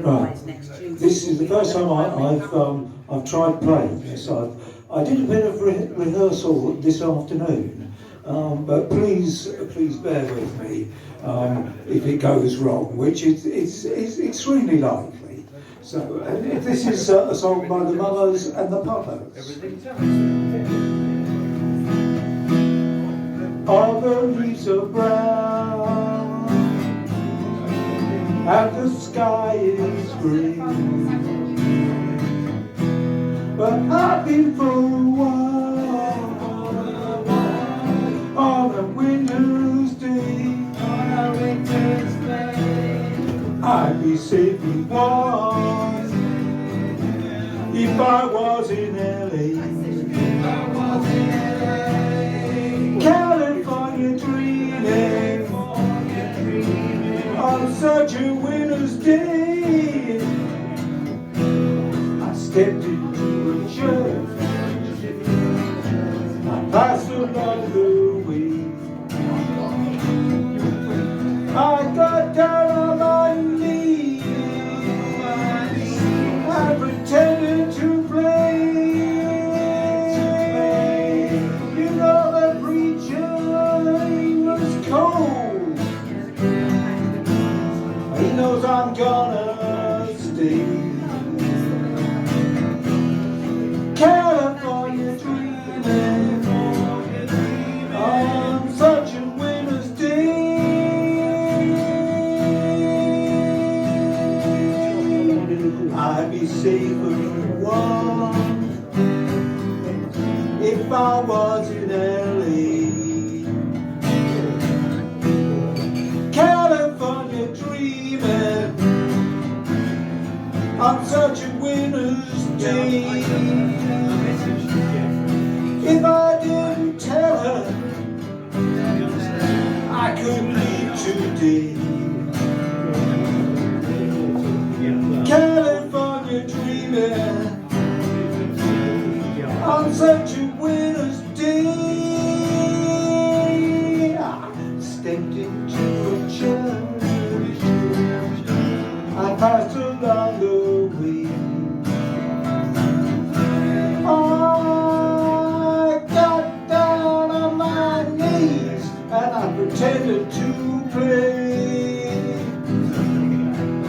Right. This is the first time I've tried playing this. I did a bit of rehearsal this afternoon, but please bear with me if it goes wrong, which it's extremely likely. So, and this is a song by the Mamas and the Papas. All the leaves are brown and the sky is green, but I've been for a while on a winter's day. I'd be safe and warm if I was in LA. California dreaming on such a winter's day. I stepped into a church, I passed along the way. I got down on my knees, I pretended to pray. You know the preacher, he was cold. He knows I'm gonna stay. California dreaming on such a winter's day. I'd be safer and warm if I was in LA. California dreaming on such a winter's day. If I didn't tell her I could leave today. California dreaming on such a winter's day. I stepped into a church, I passed along the way. I got down on my knees and I pretended to pray.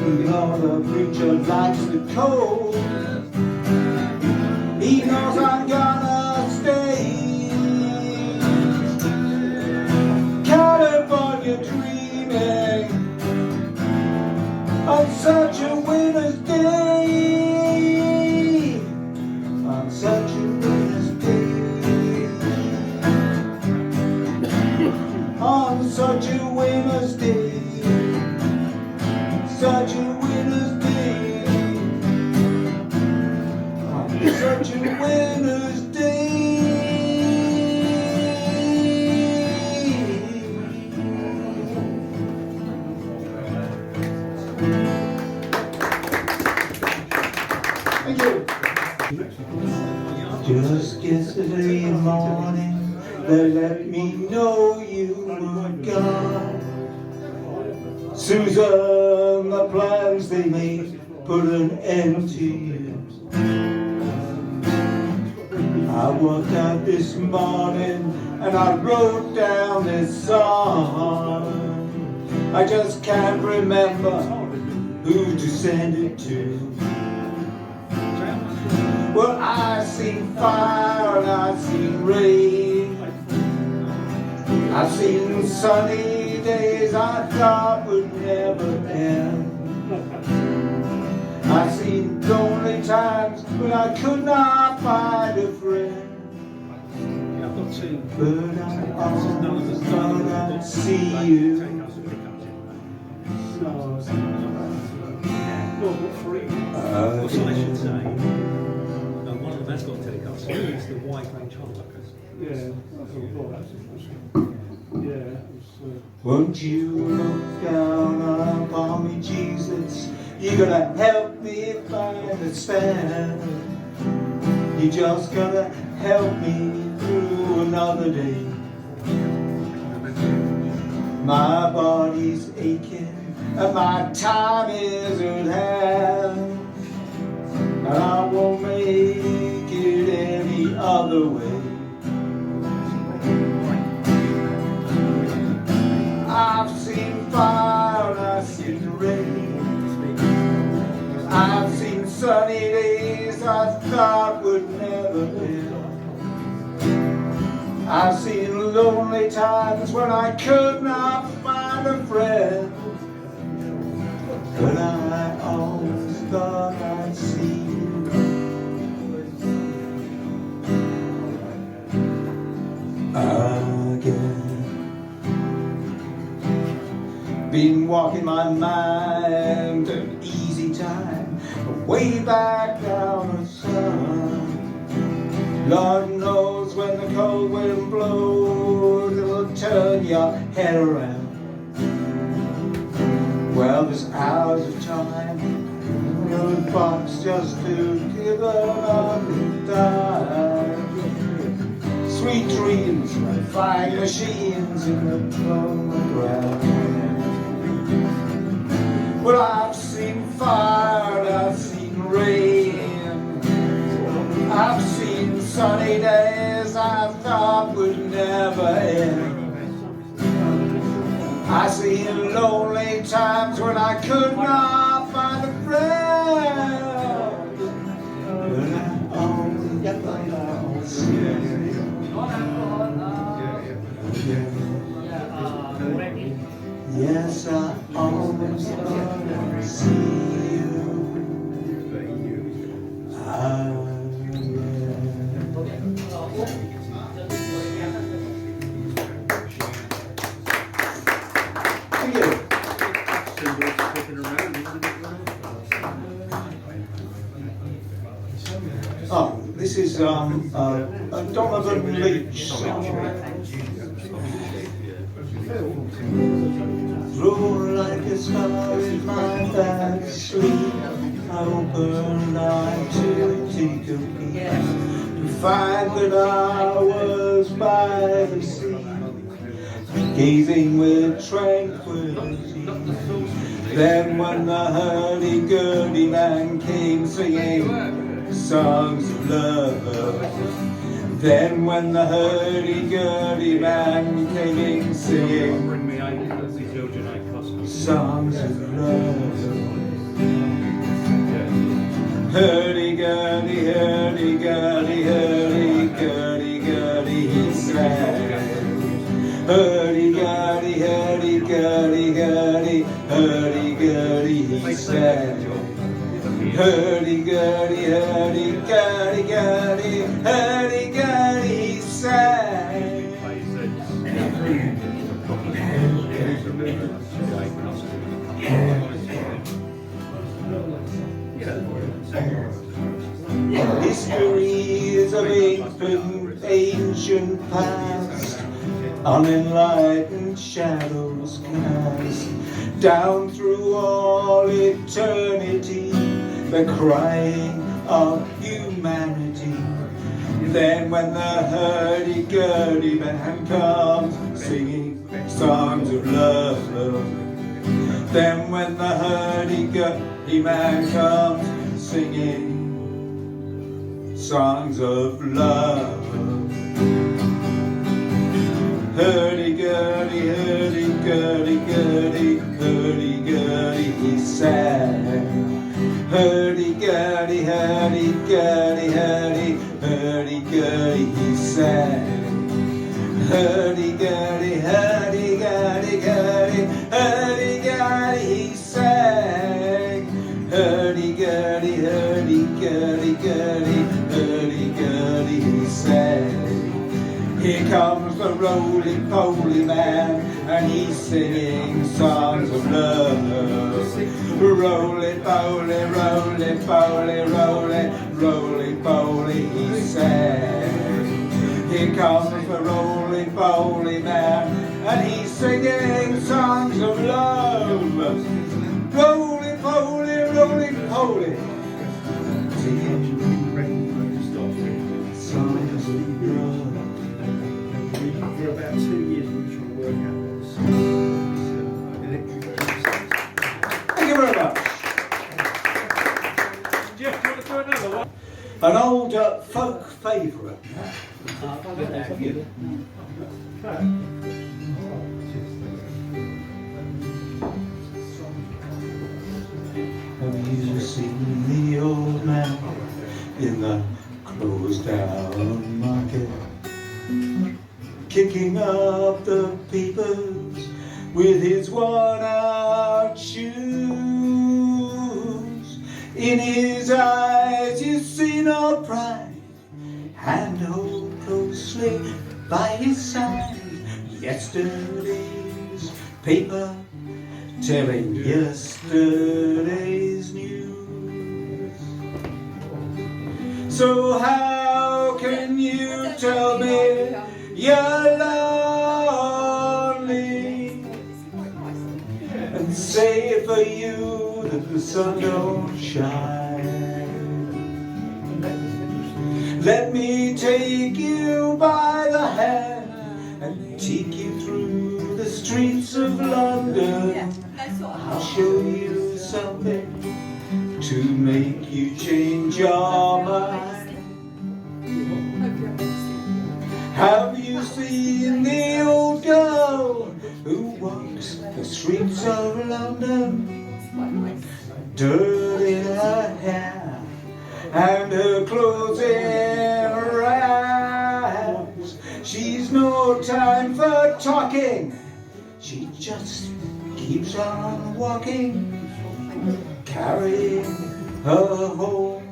You know the preacher likes the cold. He knows I'm gonna stay. California dreaming on such a winter's day. On such a winter's day. On such a winter's day. Such a winter's day. On such a winter's day. Thank you. Just yesterday morning, they let me know you were gone. Susan, the plans they made put an end to you. I woke up this morning and I wrote down this song. I just can't remember who to send it to. Well, I seen fire and I seen rain. I've seen sunny days I thought would never end. I've seen lonely times when I could not find a friend. But I always thought I'd see you. That's got telecast. It's the white range hardlockers. Yeah, yeah. Won't you look down upon me, Jesus? You're gonna help me find a stand. You're just gonna help me through another day. My body's aching and my time is at hand. away. I've seen fire and I've seen rain. I've seen sunny days I thought would never end. I've seen lonely times when I could not find a friend. But I always thought I'd see you again. Been walking my mind an easy time, way back down the sun. Lord knows when the cold wind blows, it'll turn your head around. Well, there's hours of time, the box just to give up and die. Sweet dreams, flying machines in the ground. Well, I've seen fire, and I've seen rain. I've seen sunny days I thought would never end. I've seen lonely times when I could not find a friend. But I always thought I'd see you again. Yes, I always thought I'd see you again. Thank you. Oh, this is a Donovan Leitch song. Roll like a star in my bag of sleep. I opened eye to take a peek, to find that I was by the sea, gazing with tranquility. Then when the hurdy-gurdy man came singing songs of love, then when the hurdy-gurdy man came singing songs of love, hurdy-gurdy, hurdy-gurdy, hurdy-gurdy, gurdy, he sang. Hurdy-gurdy, hurdy-gurdy, gurdy, hurdy-gurdy, he sang. Hurdy-gurdy, hurdy-gurdy, gurdy, hurdy-gurdy, he sang. Histories of ancient past, unenlightened shadows cast down through all eternity, the crying of humanity. Then when the hurdy-gurdy man comes singing songs of love, then when the hurdy-gurdy man comes singing songs of love, hurdy-gurdy, hurdy-gurdy, gurdy, hurdy-gurdy, he sang. Hurdy-gurdy, hurdy-gurdy, hurdy-gurdy, he sang. Hurdy-gurdy, hurdy-gurdy, hurdy-gurdy, he sang. Hurdy-gurdy, hurdy-gurdy, hurdy-gurdy, he sang. Here comes the roly-poly man, and he's singing songs of love. Roly-poly, roly-poly, roly-poly, he sang. Here comes the roly-poly man, and he's singing songs of love. Roly-poly, roly-poly, singing songs of love. For about 2 years we were trying to work out this. Thank you very much. Jeff, do you want to do another one? An old folk favourite, Have you seen the old man in the closed down market, kicking up the papers with his worn out shoes? In his eyes you see no pride, hand hold closely by his side yesterday's paper, telling yesterday's news. So how can you tell me you're lonely and say for you that the sun don't shine? Let me take you by the hand and take you through the streets of London. I'll show you something to make you change your mind. Have you seen the old girl who walks the streets of London? Dirt in her hair and her clothes in rags. She's no time for talking, she just keeps on walking, carrying her home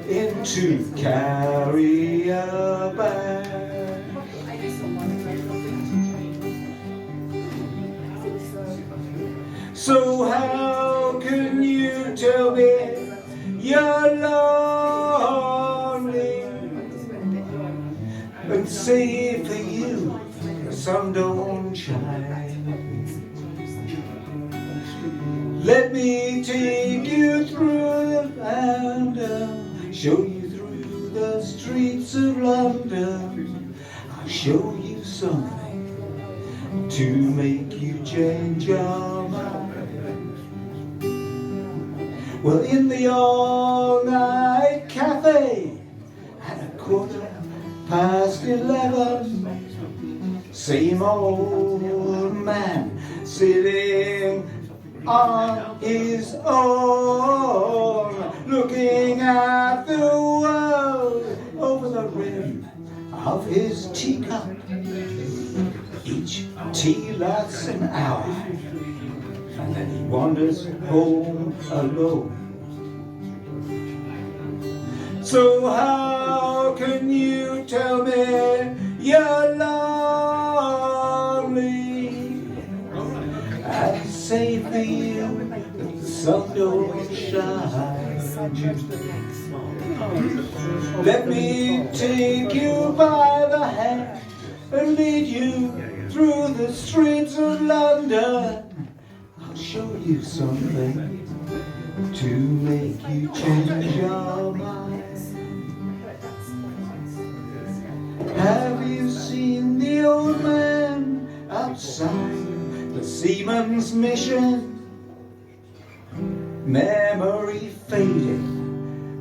into carrier bag. So how can you tell me you're lonely and say for you the sun don't shine? Let me take you through the land, show you through the streets of London. I'll show you something to make you change your mind. Well, in the all-night cafe at 11:15, same old man sitting on his own, looking at the world over the rim of his teacup. Each tea lasts an hour, and then he wanders home alone. So how can you tell me you're lonely and say for you that the sun don't shine? Let me take you by the hand and lead you through the streets of London. I'll show you something to make you change your mind. Have you seen the old man outside the Seaman's Mission? Memory faded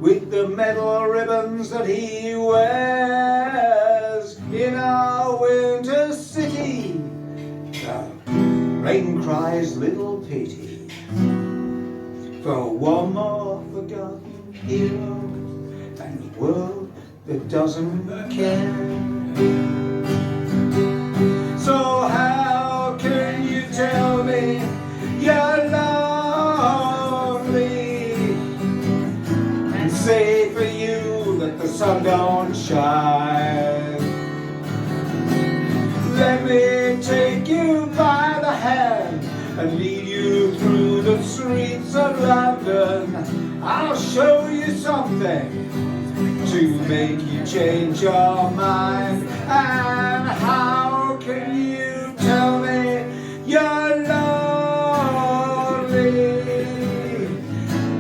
with the metal ribbons that he wears in our winter city. The rain cries little pity for one more forgotten hero and a world that doesn't care. So how can you tell me you're lonely and say for you that the sun don't shine? Let me take you by the hand and lead you through the streets of London. I'll show you something to make you change your mind. And how can you tell me you're lonely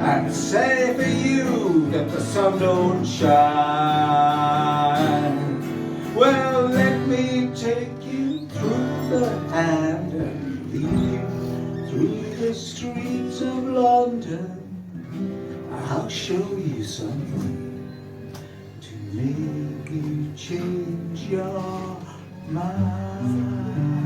and say for you that the sun don't shine? Well, let me take you through the hand and lead you through the streets of London. I'll show you something to make you change your mind.